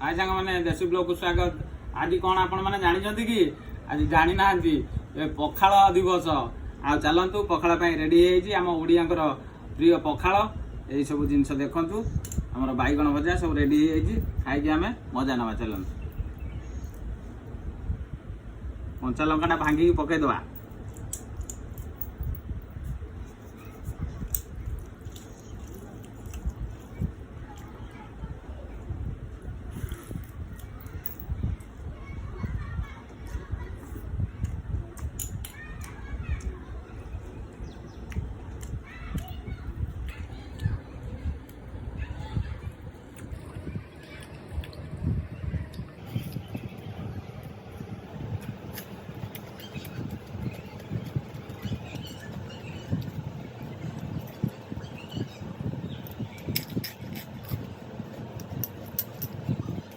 हाय सांग मैंने देशी ब्लॉग को स्वागत। आज कौन आपण मैंने जानी कि आज जानी ना पखाल दिवस आ चलतु पखाल रेडी आम ओडिया प्रिय पखाल यही सब जिन देखु आम बैगण भजा सब रेडी खाई आम मजा नवा चलतु कंचा लंका भांगी पकईदे।